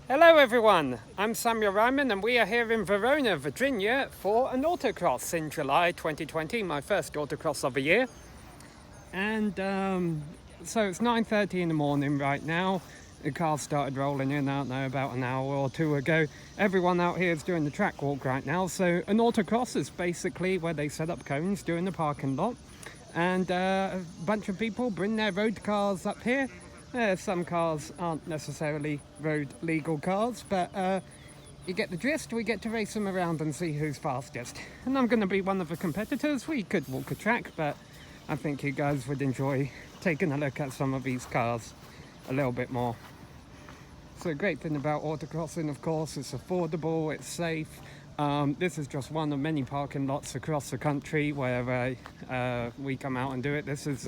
Hello everyone, I'm Samuel Ryman and we are here in Verona, Virginia for an autocross in July 2020, my first autocross of the year. And so it's 9:30 in the morning right now. The cars started rolling in, I don't know, about an hour or two ago. Everyone out here is doing the track walk right now. So an autocross is basically where they set up cones during the parking lot. And a bunch of people bring their road cars up here. Some cars aren't necessarily road legal cars, but you get the gist. We get to race them around and see who's fastest. And I'm going to be one of the competitors. We could walk a track, but I think you guys would enjoy taking a look at some of these cars a little bit more. So the great thing about autocrossing, of course, it's affordable, it's safe. This is just one of many parking lots across the country where we come out and do it. This is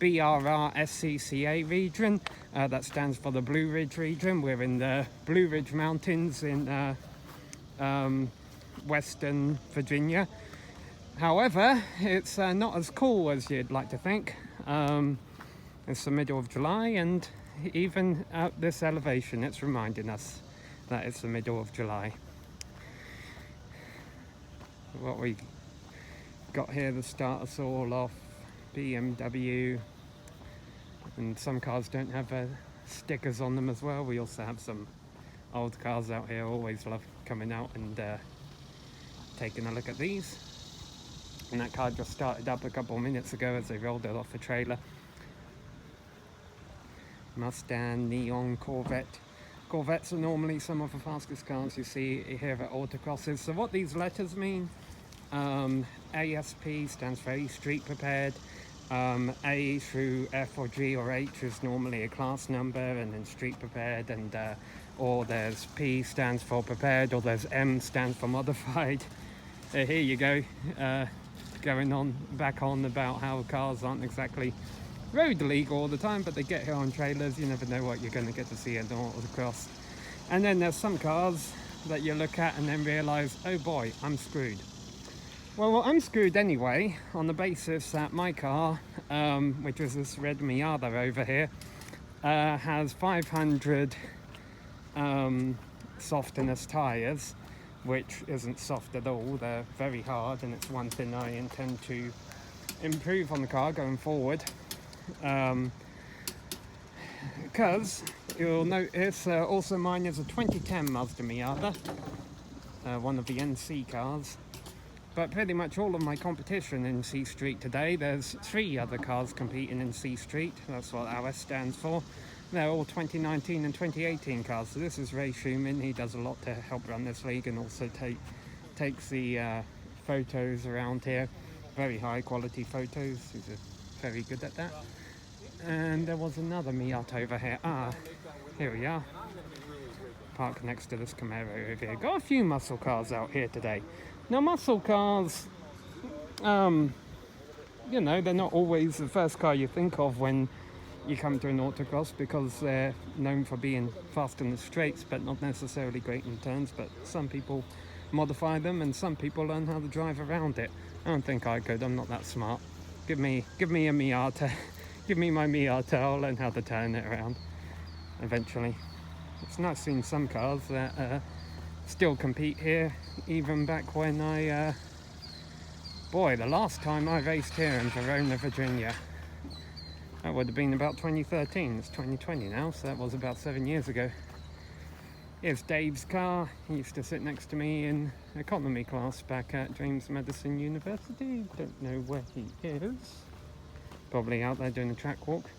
BRR-SCCA region. That stands for the Blue Ridge region. We're in the Blue Ridge Mountains in Western Virginia. However, it's not as cool as you'd like to think. It's the middle of July, and even at this elevation, it's reminding us that it's the middle of July. What we got here to start us all off, BMW, and some cars don't have stickers on them as well. We also have some old cars out here. Always love coming out and taking a look at these. And that car just started up a couple of minutes ago as they rolled it off the trailer. Mustang, Neon, Corvette. Corvettes are normally some of the fastest cars you see here at autocrosses. So what these letters mean, ASP stands for A Street Prepared. A through F or G or H is normally a class number, and then Street Prepared, and or there's P stands for Prepared, or there's M stands for Modified. Here you go, going on back on about how cars aren't exactly road legal all the time, but they get here on trailers. You never know what you're going to get to see at the autocross. And then there's some cars that you look at and then realise, oh boy, I'm screwed. Well, I'm screwed anyway, on the basis that my car, which is this red Miata over here, has 500 softness tyres, which isn't soft at all. They're very hard, and it's one thing I intend to improve on the car going forward. Because you'll notice also mine is a 2010 Mazda Miata, one of the NC cars. But pretty much all of my competition in C Street today, there's 3 other cars competing in C Street. That's what RS stands for. They're all 2019 and 2018 cars. So this is Ray Schumann. He does a lot to help run this league, and also takes the photos around here. Very high quality photos. He's very good at that. And there was another Miata over here. Here we are. Parked next to this Camaro over here. Got a few muscle cars out here today. Now, muscle cars, they're not always the first car you think of when you come to an autocross, because they're known for being fast in the straights, but not necessarily great in turns. But some people modify them, and some people learn how to drive around it. I don't think I could. I'm not that smart. Give me a Miata. Give me my Miata. I'll learn how to turn it around eventually. It's nice seeing some cars that still compete here, even back when the last time I raced here in Verona, Virginia, that would have been about 2013. It's 2020 now, so that was about 7 years ago. Here's Dave's car. He used to sit next to me in economy class back at James Madison University. Don't know where he is. Probably out there doing a track walk.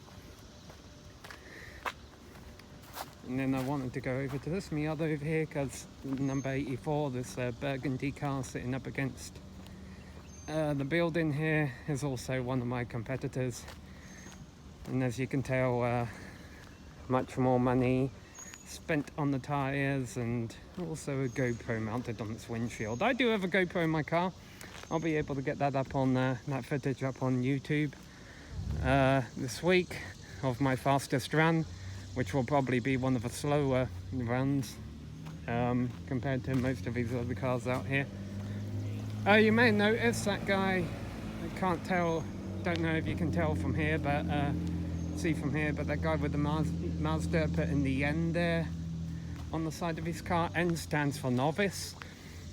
And then I wanted to go over to this Miata over here, because number 84, this burgundy car sitting up against the building here, is also one of my competitors. And as you can tell, much more money spent on the tyres, and also a GoPro mounted on its windshield. I do have a GoPro in my car. I'll be able to get that up on that footage up on YouTube this week of my fastest run, which will probably be one of the slower runs compared to most of these other cars out here. You may notice that guy, I can't tell, don't know if you can tell from here, but see from here, but that guy with the Mazda put in the end there on the side of his car. N stands for novice.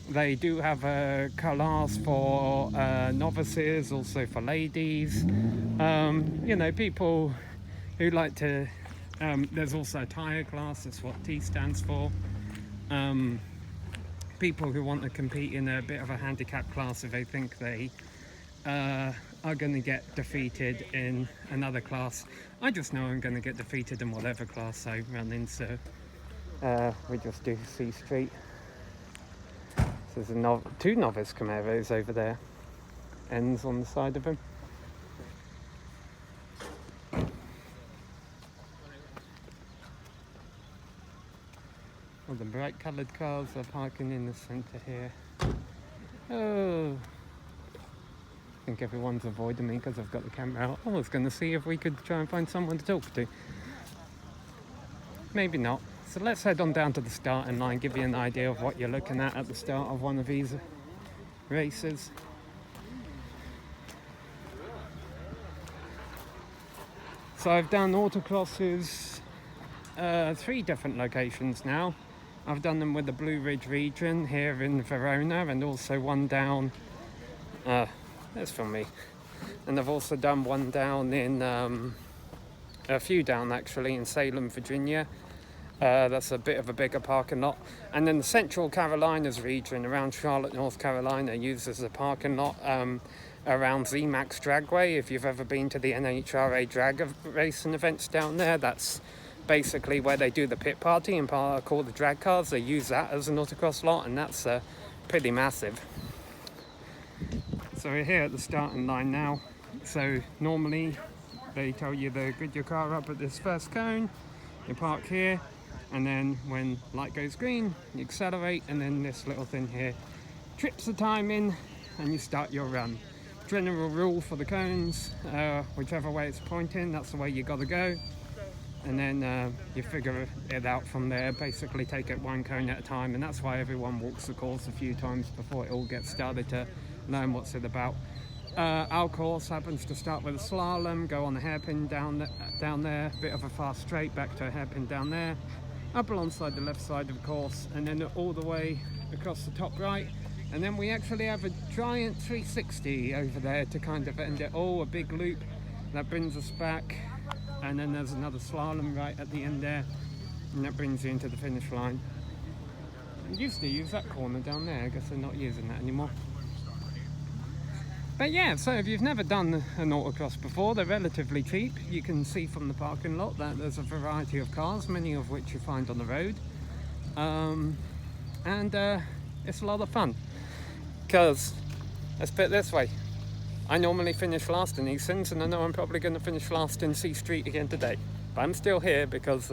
They do have a class for novices, also for ladies. You know, people who like to... there's also a tyre class, that's what T stands for. People who want to compete in a bit of a handicap class if they think they are going to get defeated in another class. I just know I'm going to get defeated in whatever class I run in, so we just do C Street. So there's two novice Camaros over there, ends on the side of them. All the bright coloured cars are parking in the centre here. Oh, I think everyone's avoiding me because I've got the camera out. I was going to see if we could try and find someone to talk to. Maybe not. So let's head on down to the starting line, give you an idea of what you're looking at the start of one of these races. So I've done autocrosses 3 different locations now. I've done them with the Blue Ridge region here in Verona, and also one down, that's from me, and I've also done one down in, a few down actually in Slalom, Virginia. That's a bit of a bigger parking lot. And then the Central Carolinas region around Charlotte, North Carolina uses a parking lot around ZMAX Dragway. If you've ever been to the NHRA drag racing events down there, that's basically where they do the pit party and park all the drag cars. They use that as an autocross lot, and that's pretty massive. So we're here at the starting line now. So normally they tell you to grid your car up at this first cone, you park here, and then when light goes green you accelerate, and then this little thing here trips the time in and you start your run. General rule for the cones, whichever way it's pointing, that's the way you gotta go. And then you figure it out from there, basically take it one cone at a time, and that's why everyone walks the course a few times before it all gets started to learn what's it about. Our course happens to start with a slalom, go on a hairpin down there, bit of a fast straight, back to a hairpin down there, up alongside the left side of the course, and then all the way across the top right. And then we actually have a giant 360 over there to kind of end it all, a big loop that brings us back. And then there's another slalom right at the end there, and that brings you into the finish line. I used to use that corner down there, I guess they're not using that anymore. But yeah, so if you've never done an autocross before, they're relatively cheap. You can see from the parking lot that there's a variety of cars, many of which you find on the road. It's a lot of fun. Because, let's put it this way, I normally finish last in these things, and I know I'm probably going to finish last in C Street again today. But I'm still here because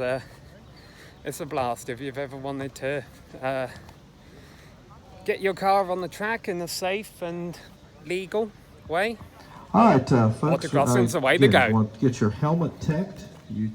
it's a blast. If you've ever wanted to get your car on the track in a safe and legal way, all right, folks. autocrossing's the way to go. Get your helmet teched. You